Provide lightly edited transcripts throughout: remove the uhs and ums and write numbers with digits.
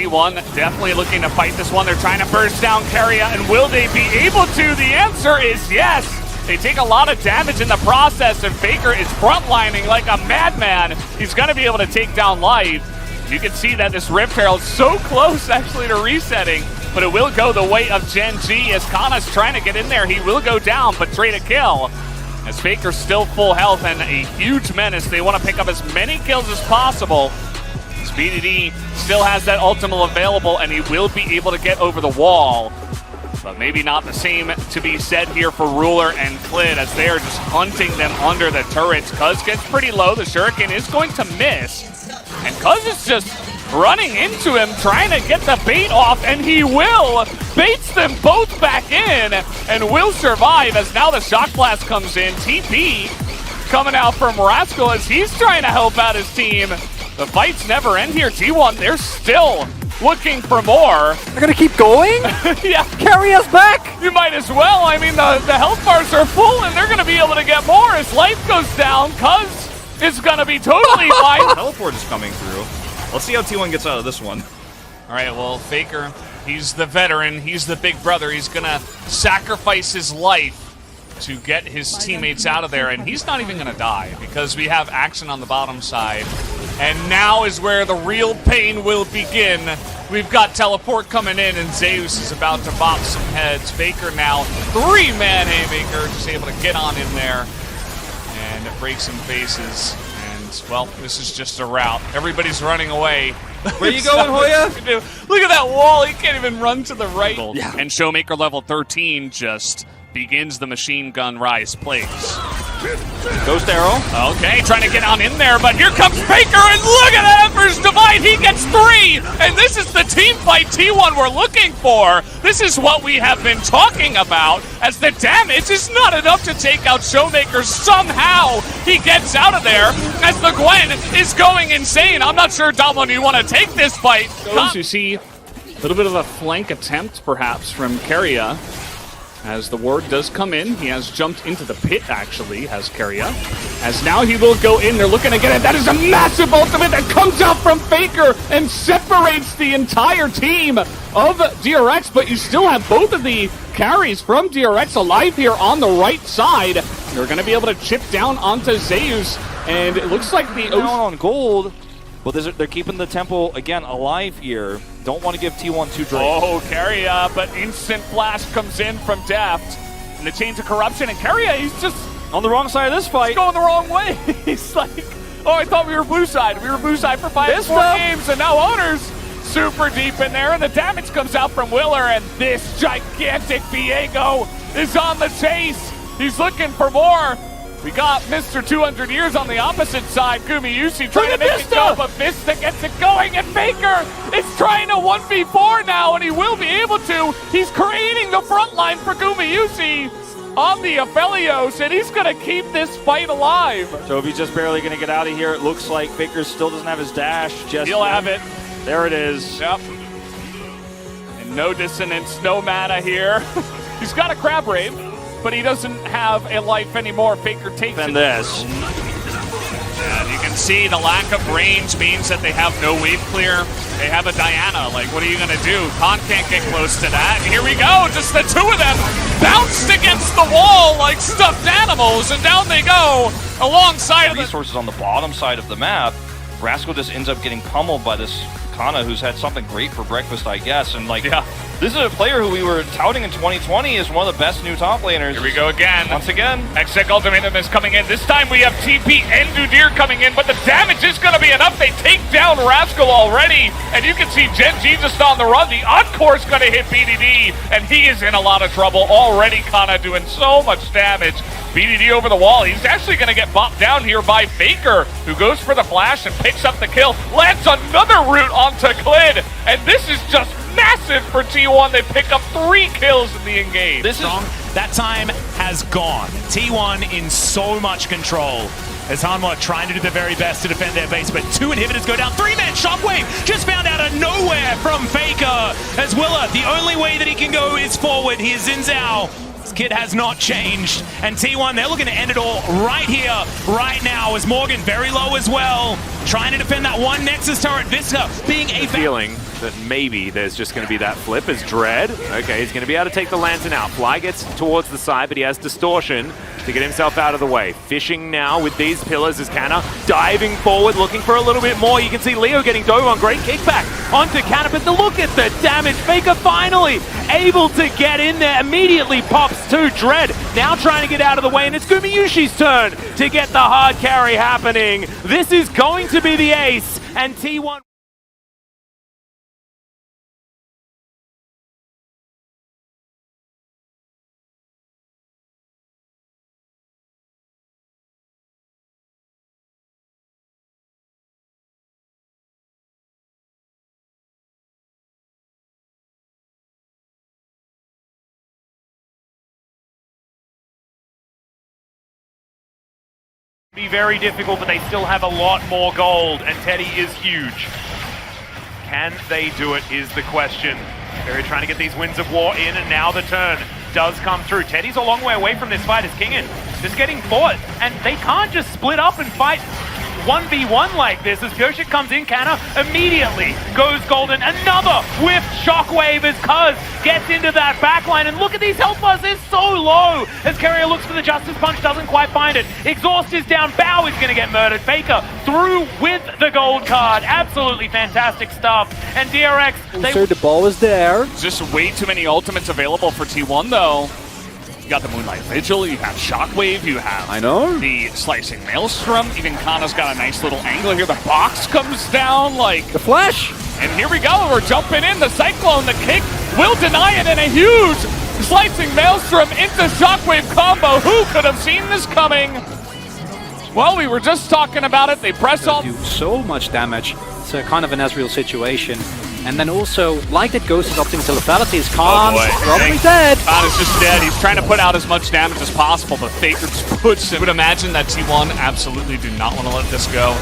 T1 definitely looking to fight this one. They're trying to burst down Keria, and will they be able to? The answer is yes. They take a lot of damage in the process, and Faker is frontlining like a madman. He's going to be able to take down Light. You can see that this Rift Herald is so close actually to resetting, but it will go the way of Gen G as Kana's trying to get in there. He will go down, but trade a kill. As Faker's still full health and a huge menace, they want to pick up as many kills as possible. BDD still has that ultimate available, and he will be able to get over the wall. But maybe not the same to be said here for Ruler and Klid, as they are just hunting them under the turrets. Cuz gets pretty low. The Shuriken is going to miss. And Cuz is just running into him, trying to get the bait off, and he will. Baits them both back in and will survive, as now the Shock Blast comes in. TP coming out from Rascal as he's trying to help out his team. The fights never end here. T1, they're still looking for more. They're gonna keep going? Yeah. Carry us back? You might as well. I mean, the health bars are full, and they're gonna be able to get more as life goes down. Cuz is gonna be totally fine. Teleport is coming through. Let's see how T1 gets out of this one. All right, well, Faker, he's the veteran. He's the big brother. He's gonna sacrifice his life to get his teammates out of there, and he's not even gonna die because we have action on the bottom side. And now is where the real pain will begin. We've got teleport coming in, and Zeus is about to bop some heads. Faker now, 3-man haymaker, just able to get on in there and break some faces. And, well, this is just a rout. Everybody's running away. Where you going, Hoya? Look at that wall. He can't even run to the right. Yeah. And Showmaker level 13 just begins the machine gun rise plays. Ghost arrow. Okay, trying to get on in there, but here comes Faker, and look at that Emperor's Divide. He gets 3, and this is the team fight T1 we're looking for. This is what we have been talking about, as the damage is not enough to take out Showmaker. Somehow he gets out of there, as the Gwen is going insane. I'm not sure, Domlin, you want to take this fight. You see a little bit of a flank attempt, perhaps, from Keria. As the ward does come in, he has jumped into the pit, actually, has Keria. As now he will go in, they're looking to get it. That is a massive ultimate that comes out from Faker and separates the entire team of DRX, but you still have both of the carries from DRX alive here on the right side. They're going to be able to chip down onto Zeus, and it looks like the... Down on gold. Well, they're keeping the tempo, again, alive here. Don't want to give T1 too Drake. Oh, Keria, but instant flash comes in from Deft. And the Chains of Corruption, and Keria, he's just... On the wrong side of this fight. He's going the wrong way. He's like, oh, I thought we were blue side. We were blue side for 4 games, and now Owners super deep in there, and the damage comes out from Willer, and this gigantic Viego is on the chase. He's looking for more. We got Mr. 200 Years on the opposite side. Gumayusi trying to make it go, but Vista gets it going, and Faker is trying to 1v4 now, and he will be able to. He's creating the front line for Gumayusi on the Aphelios, and he's going to keep this fight alive. So if he's just barely going to get out of here, it looks like Faker still doesn't have his dash. He'll have it. There it is. Yep. And no dissonance, no mana here. He's got a Crab Rave, but he doesn't have a life anymore. Faker takes it. And this. And you can see the lack of range means that they have no wave clear. They have a Diana. Like, what are you going to do? Khan can't get close to that. And here we go. Just the two of them bounced against the wall like stuffed animals, and down they go alongside of the resources on the bottom side of the map. Rascal just ends up getting pummeled by this Kana, who's had something great for breakfast, I guess. And like, Yeah. This is a player who we were touting in 2020 as one of the best new top laners. Here we go again. Once again. Exec Ultimatum is coming in. This time we have TP and Dudir coming in, but the damage is going to be enough. They take down Rascal already, and you can see Gen G just on the run. The Encore is going to hit BDD, and he is in a lot of trouble already. Kana doing so much damage. BDD over the wall. He's actually going to get bopped down here by Faker, who goes for the flash and picks up the kill. Lands another route onto Klid, and this is just massive for T1. They pick up 3 kills in the engage. This is That time has gone. T1 in so much control. As Hanwha trying to do the very best to defend their base, but 2 inhibitors go down. 3-man Shockwave just found out of nowhere from Faker. As Willer, the only way that he can go is forward. He is Xin Zhao. This kid has not changed. And T1, they're looking to end it all right here, right now, as Morgan very low as well. trying to defend that one Nexus turret. Visca being a feeling that maybe there's just going to be that flip as Dread. Okay, he's going to be able to take the Lantern out. Fly gets towards the side, but he has Distortion to get himself out of the way. Fishing now with these pillars as Canna diving forward, looking for a little bit more. You can see Leo getting dove on. Great kickback onto Canna, but look at the damage. Faker finally able to get in there. Immediately pops to Dread. Now trying to get out of the way, and it's Gumiyushi's turn to get the hard carry happening. This is going to be the ace, and T1... be very difficult, but they still have a lot more gold, and Teddy is huge. Can they do it is the question. They're trying to get these Winds of War in, and now the turn does come through. Teddy's a long way away from this fight as Kingin just getting fought, and they can't just split up and fight 1v1 like this. As Pyoshik comes in, Canna immediately goes golden. Another whiff shockwave as Cuz gets into that backline, and look at these health bars, they're so low as Carrier looks for the Justice Punch, doesn't quite find it. Exhaust is down, Bao is gonna get murdered. Faker through with the gold card. Absolutely fantastic stuff. And DRX, So the ball is there. Just way too many ultimates available for T1 though. You got the Moonlight Vigil, you have Shockwave, you have I know. the Slicing Maelstrom. Even Kana's got a nice little angle here. The box comes down like... The flash. And here we go, we're jumping in. The Cyclone, the kick will deny it, and a huge Slicing Maelstrom into Shockwave combo. Who could have seen this coming? Well, we were just talking about it. They press on. Do so much damage. It's a kind of an Ezreal situation. And then also, like that Ghost is opting to lethality, is Khan Probably dead. Khan is just dead. He's trying to put out as much damage as possible, but Faker just puts him. I would imagine that T1 absolutely do not want to let this go.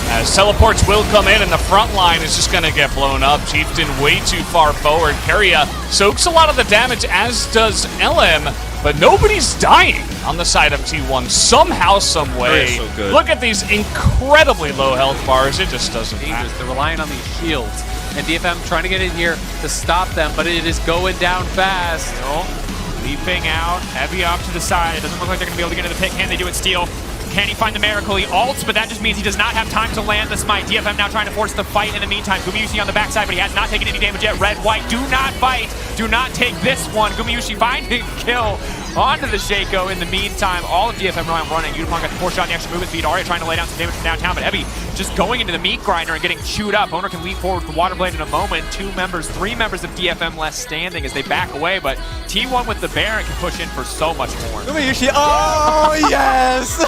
As teleports will come in, and the front line is just going to get blown up. Chieftain way too far forward. Keria soaks a lot of the damage, as does LM, but nobody's dying on the side of T1 somehow, some way. So good. Look at these incredibly low health bars. It just doesn't matter. They're relying on these shields. And DFM trying to get in here to stop them, but it is going down fast. leaping out, heavy off to the side. It doesn't look like they're going to be able to get into the pick. Can they do it? Steal. Can he find the miracle? He ults, but that just means he does not have time to land the smite. DFM now trying to force the fight in the meantime. Gumiyushi on the backside, but he has not taken any damage yet. Red, white, do not fight. Do not take this one. Gumiyushi finding kill onto the Shaco. In the meantime, all of DFM running. Unipon got the 4-shot in the extra movement speed. Arya trying to lay down some damage from downtown, but Heavy just going into the meat grinder and getting chewed up. Owner can leap forward with the Water Blade in a moment. 3 members of DFM left standing as they back away, but T1 with the Baron can push in for so much more. Gumiyushi, oh yes!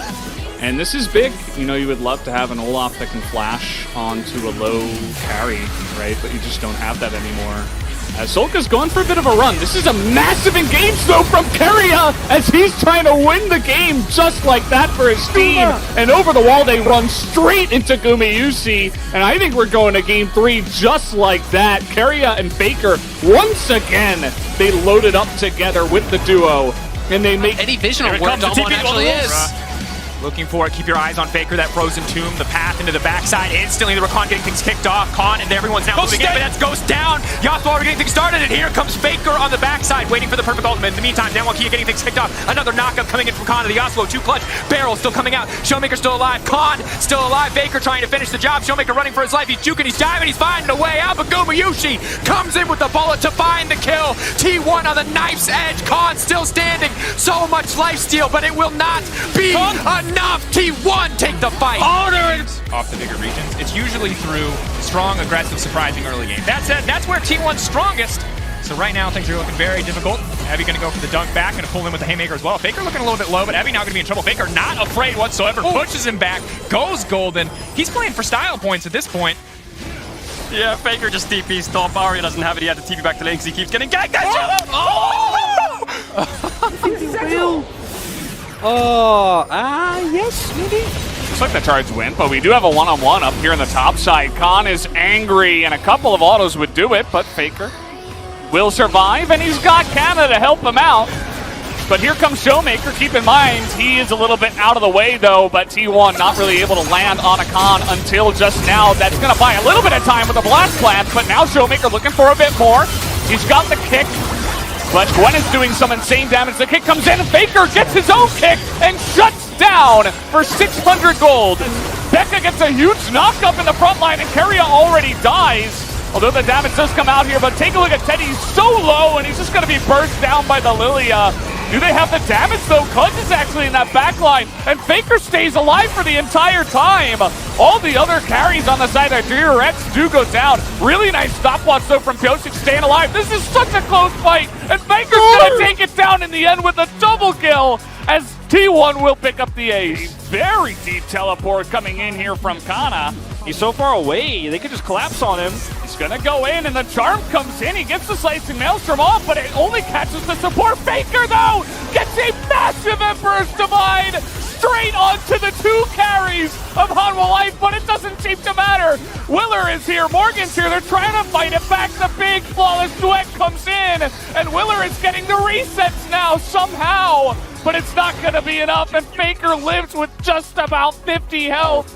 And this is big. You know, you would love to have an Olaf that can flash onto a low carry, right? But you just don't have that anymore. As Solka's going for a bit of a run. This is a massive engage, though, from Keria as he's trying to win the game just like that for his team. And over the wall, they run straight into Gumiyushi. And I think we're going to game 3 just like that. Keria and Faker, once again, they loaded up together with the duo. And they make... Any vision of where Dumblin actually is. Looking for it. Keep your eyes on Faker, that frozen tomb, the path into the backside. Instantly, the Rakan getting things kicked off. Khan and everyone's now moving in, but that's Ghost down. Yasuo already getting things started, and here comes Faker on the backside, waiting for the perfect ultimate. In the meantime, Danwakia getting things kicked off. Another knockup coming in from Khan to the Yasuo. 2 clutch. Barrel still coming out. Showmaker still alive. Khan still alive. Faker trying to finish the job. Showmaker running for his life. He's juking, he's diving, he's finding a way out, but Gumiyushi comes in with the bullet to find the kill. T1 on the knife's edge. Khan still standing. So much lifesteal, but it will not be enough. T1 take the fight. Off the bigger regions. It's usually through strong, aggressive, surprising early game. That said, that's where T1's strongest. So right now things are looking very difficult. Evie gonna go for the dunk back, gonna pull in with the haymaker as well. Faker looking a little bit low, but Evie now gonna be in trouble. Faker not afraid whatsoever, pushes him back, goes golden. He's playing for style points at this point. Yeah, Faker just TP's top. Arya doesn't have it. He had to TP back to lane because he keeps getting ganked. Yes, maybe? Looks like the charge win, but we do have a one-on-one up here on the top side. Khan is angry, and a couple of autos would do it, but Faker will survive, and he's got Canada to help him out. but here comes Showmaker. Keep in mind, he is a little bit out of the way though, but T1 not really able to land on a con until just now. That's going to buy a little bit of time with the blast plant, but now Showmaker looking for a bit more. He's got the kick, but Gwen is doing some insane damage. The kick comes in, and Faker gets his own kick and shuts down for 600 gold. Becca gets a huge knock up in the front line, and Keria already dies. Although the damage does come out here, but take a look at Teddy. He's so low, and he's just going to be burst down by the Lilia. Do they have the damage, though? Clutch is actually in that back line, and Faker stays alive for the entire time. All the other carries on the side of Rex do go down. Really nice stopwatch, though, from Pyosik staying alive. This is such a close fight, and Faker's going to take it down in the end with a double kill, as T1 will pick up the ace. Very deep teleport coming in here from Kana. He's so far away, they could just collapse on him. He's gonna go in, and the charm comes in. He gets the slicing maelstrom off, but it only catches the support. Faker, though, gets a massive Emperor's Divide straight onto the two carries of Hanwha Life, but it doesn't seem to matter. Willer is here, Morgan's here. They're trying to fight it back. The big flawless duet comes in, and Willer is getting the resets now somehow, but it's not gonna be enough, and Faker lives with just about 50 health.